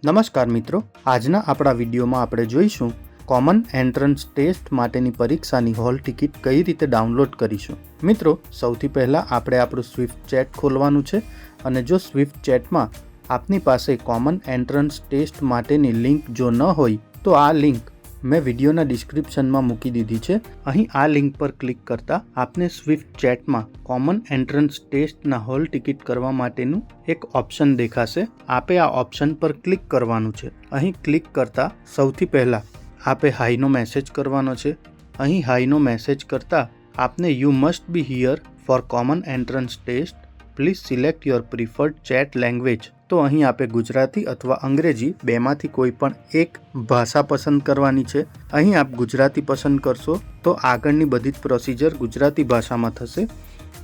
નમસ્કાર મિત્રો, આજના આપણા વિડીયોમાં આપણે જોઈશું કોમન એન્ટ્રન્સ ટેસ્ટ માટેની પરીક્ષાની હોલ ટિકિટ કઈ રીતે ડાઉનલોડ કરીશું। મિત્રો, સૌથી પહેલાં આપણે આપણું સ્વિફ્ટ ચેટ ખોલવાનું છે અને જો સ્વિફ્ટ ચેટમાં આપની પાસે કોમન એન્ટ્રન્સ ટેસ્ટ માટેની લિંક જો ન હોય તો આ લિંક મેં વિડીયોના ડિસ્ક્રિપ્શનમાં મૂકી દીધી છે। અહીં આ લિંક પર ક્લિક કરતાં આપને સ્વિફ્ટ ચેટમાં કોમન એન્ટ્રન્સ ટેસ્ટના હોલ ટિકિટ કરવા માટેનું એક ઓપ્શન દેખાશે। આપે આ ઓપ્શન પર ક્લિક કરવાનું છે। અહીં ક્લિક કરતાં સૌથી પહેલાં આપે હાઈનો મેસેજ કરવાનો છે। અહીં હાઈનો મેસેજ કરતાં આપને you must be here for common entrance test, please select your preferred chat language. તો અહીં આપે ગુજરાતી અથવા અંગ્રેજી બેમાંથી કોઈ પણ એક ભાષા પસંદ કરવાની છે। અહીં આપ ગુજરાતી પસંદ કરશો તો આગળની બધી જ પ્રોસિજર ગુજરાતી ભાષામાં થશે।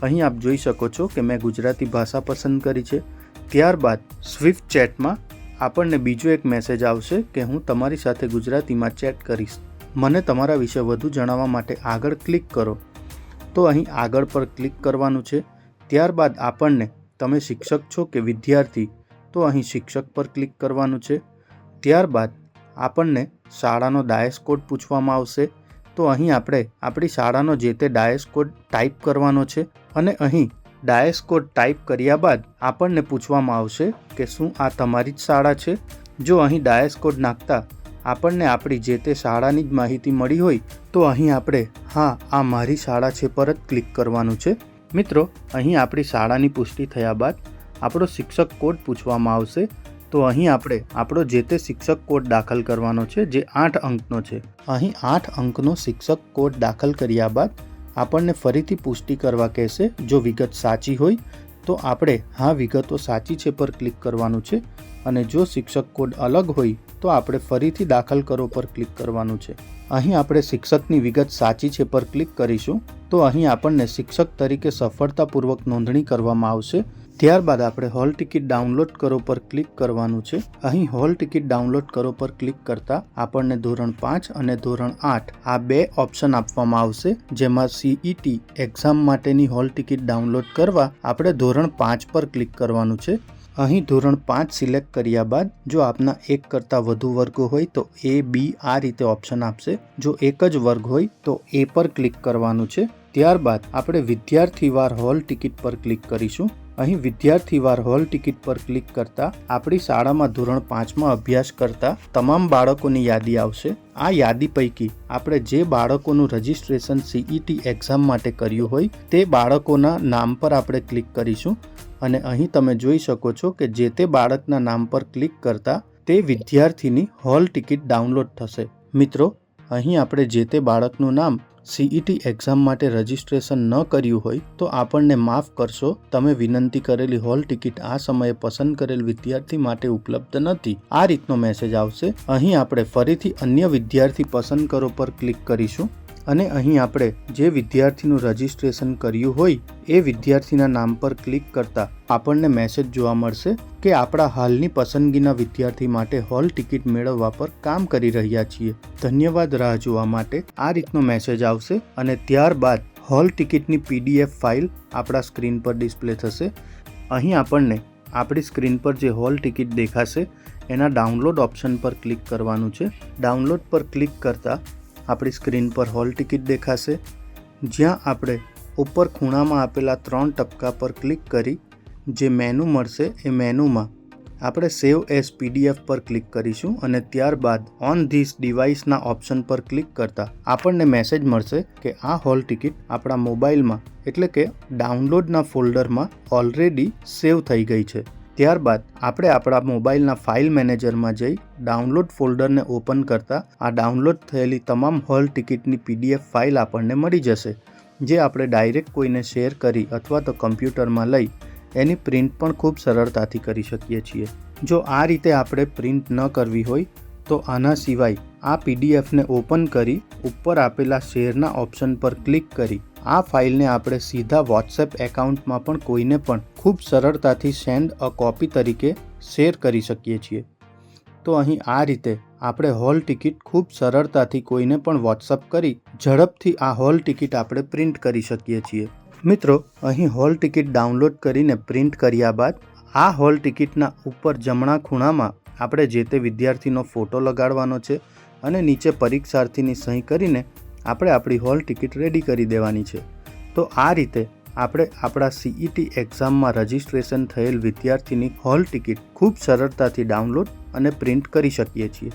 અહીં આપ જોઈ શકો છો કે મેં ગુજરાતી ભાષા પસંદ કરી છે। ત્યારબાદ સ્વિફ્ટ ચેટમાં આપણને બીજો એક મેસેજ આવશે કે હું તમારી સાથે ગુજરાતીમાં ચેટ કરીશ, મને તમારા વિશે વધુ જણાવવા માટે આગળ ક્લિક કરો। તો અહીં આગળ પર ક્લિક કરવાનું છે। ત્યારબાદ આપણને તમે શિક્ષક છો કે વિદ્યાર્થી, તો અહીં શિક્ષક પર ક્લિક કરવાનું છે। ત્યારબાદ આપણને શાળાનો ડાયસ કોડ પૂછવામાં આવશે, તો અહીં આપણે આપણી શાળાનો જે તે ડાયસ કોડ ટાઈપ કરવાનો છે અને અહીં ડાયસ કોડ ટાઈપ કર્યા બાદ આપણને પૂછવામાં આવશે કે શું આ તમારી જ શાળા છે। જો અહીં ડાયસ કોડ નાખતા આપણને આપણી જે તે શાળાની જ માહિતી મળી હોય તો અહીં આપણે હા આ મારી શાળા છે પર જ ક્લિક કરવાનું છે। મિત્રો, અહીં આપણી શાળાની પુષ્ટિ થયા બાદ આપણો શિક્ષક કોડ પૂછવામાં આવશે, તો અહીં આપણે આપણો જે તે શિક્ષક કોડ દાખલ કરવાનો છે જે 8 અંકનો છે। અહીં 8 અંકનો શિક્ષક કોડ દાખલ કર્યા બાદ આપણને ફરીથી પુષ્ટિ કરવા કહેશે। જો વિગત સાચી હોય તો આપણે હા વિગતો સાચી છે પર ક્લિક કરવાનું છે અને જો શિક્ષક કોડ અલગ હોય તો આપણે ફરીથી દાખલ કરો પર ક્લિક કરવાનું છે। અહીં આપણે શિક્ષકની વિગત સાચી છે પર ક્લિક કરીશું તો અહીં આપણને શિક્ષક તરીકે સફળતાપૂર્વક નોંધણી કરવામાં આવશે। ત્યારબાદ આપણે હોલ ટિકિટ ડાઉનલોડ કરો પર ક્લિક કરવાનું છે। અહીં હોલ ટિકિટ ડાઉનલોડ કરો પર ક્લિક કરતાં આપણને ધોરણ 5 અને ધોરણ 8 આ બે ઓપ્શન આપવામાં આવશે, જેમાં CET એક્ઝામ માટેની હોલ ટિકિટ ડાઉનલોડ કરવા આપણે ધોરણ 5 પર ક્લિક કરવાનું છે। અહીં ધોરણ 5 સિલેક્ટ કર્યા બાદ જો આપના એક કરતાં વધુ વર્ગો હોય તો A, B આ રીતે ઓપ્શન આપશે। જો એક જ વર્ગ હોય તો A પર ક્લિક કરવાનું છે। ત્યારબાદ આપણે વિદ્યાર્થીવાર હોલ ટિકિટ પર ક્લિક કરીશું। અહીં વિદ્યાર્થીવાર હોલ ટિકિટ પર ક્લિક કરતાં આપણી શાળામાં ધોરણ 5માં અભ્યાસ કરતા તમામ બાળકોની યાદી આવશે। આ યાદી પૈકી આપણે જે બાળકોનું રજિસ્ટ્રેશન CET એક્ઝામ માટે કર્યું હોય તે બાળકોના નામ પર આપણે ક્લિક કરીશું અને અહીં તમે જોઈ શકો છો કે જે તે બાળકના નામ પર ક્લિક કરતાં તે વિદ્યાર્થીની હોલ ટિકિટ ડાઉનલોડ થશે। મિત્રો, અહીં આપણે જે તે બાળકનું નામ CET એક્ઝામ માટે રજિસ્ટ્રેશન ન કર્યું હોય તો આપણને માફ કરશો, તમે વિનંતી કરેલી હોલ ટિકિટ આ સમયે પસંદ કરેલ વિદ્યાર્થી માટે ઉપલબ્ધ નથી, આ રીતનો મેસેજ આવશે। અહીં આપણે ફરીથી અન્ય વિદ્યાર્થી પસંદ કરો પર ક્લિક કરીશું અને અહીં આપણે જે વિદ્યાર્થીનું રજિસ્ટ્રેશન કર્યું હોય એ વિદ્યાર્થીના નામ પર ક્લિક કરતાં આપણને મેસેજ જોવા મળશે કે આપણા હાલની પસંદગીના વિદ્યાર્થી માટે હોલ ટિકિટ મેળવવા પર કામ કરી રહ્યા છીએ, ધન્યવાદ। રાહ જોવા માટે આ રીતનો મેસેજ આવશે અને ત્યારબાદ હોલ ટિકિટની PDF ફાઇલ આપણા સ્ક્રીન પર ડિસ્પ્લે થશે। અહીં આપણને આપણી સ્ક્રીન પર જે હોલ ટિકિટ દેખાશે એના ડાઉનલોડ ઓપ્શન પર ક્લિક કરવાનું છે। ડાઉનલોડ પર ક્લિક કરતાં આપણી સ્ક્રીન પર હોલ ટિકિટ દેખાશે, જ્યાં આપણે ઉપર ખૂણામાં આપેલા 3 ટપકા પર ક્લિક કરી જે મેનુ મળશે એ મેનુમાં આપણે સેવ એઝ PDF પર ક્લિક કરીશું અને ત્યારબાદ ઓન ધીસ ડિવાઇસના ઓપ્શન પર ક્લિક કરતાં આપણને મેસેજ મળશે કે આ હોલ ટિકિટ આપણા મોબાઈલમાં એટલે કે ડાઉનલોડના ફોલ્ડરમાં ઓલરેડી સેવ થઈ ગઈ છે। ત્યારબાદ આપણે આપણા મોબાઈલના ફાઇલ મેનેજરમાં જઈ ડાઉનલોડ ફોલ્ડરને ઓપન કરતાં આ ડાઉનલોડ થયેલી તમામ હોલ ટિકિટની PDF ફાઇલ આપણને મળી જશે, જે આપણે ડાયરેક્ટ કોઈને શેર કરી અથવા તો કમ્પ્યુટરમાં લઈ એની પ્રિન્ટ પણ ખૂબ સરળતાથી કરી શકીએ છીએ। જો આ રીતે આપણે પ્રિન્ટ ન કરવી હોય તો આના સિવાય આ PDFને ઓપન કરી ઉપર આપેલા શેરના ઓપ્શન પર ક્લિક કરી આ ફાઇલને આપણે સીધા WhatsApp એકાઉન્ટમાં પણ કોઈને પણ ખૂબ સરળતાથી સેન્ડ અ કોપી તરીકે શેર કરી શકીએ છીએ। તો અહીં આ રીતે આપણે હોલ ટિકિટ ખૂબ સરળતાથી કોઈને પણ WhatsApp કરી ઝડપથી આ હોલ ટિકિટ આપણે પ્રિન્ટ કરી શકીએ છીએ। મિત્રો, અહીં હોલ ટિકિટ ડાઉનલોડ કરીને પ્રિન્ટ કર્યા બાદ આ હોલ ટિકિટના ઉપર જમણા ખૂણામાં આપણે જે તે વિદ્યાર્થીનો ફોટો લગાડવાનો છે અને નીચે પરીક્ષાર્થીની સહી કરીને આપણે આપણી હોલ ટિકિટ રેડી કરી દેવાની છે. તો આ રીતે આપણે આપણા CET એક્ઝામમાં રજિસ્ટ્રેશન થયેલ વિદ્યાર્થીની હોલ ટિકિટ ખૂબ સરળતાથી ડાઉનલોડ અને પ્રિન્ટ કરી શકીએ છીએ.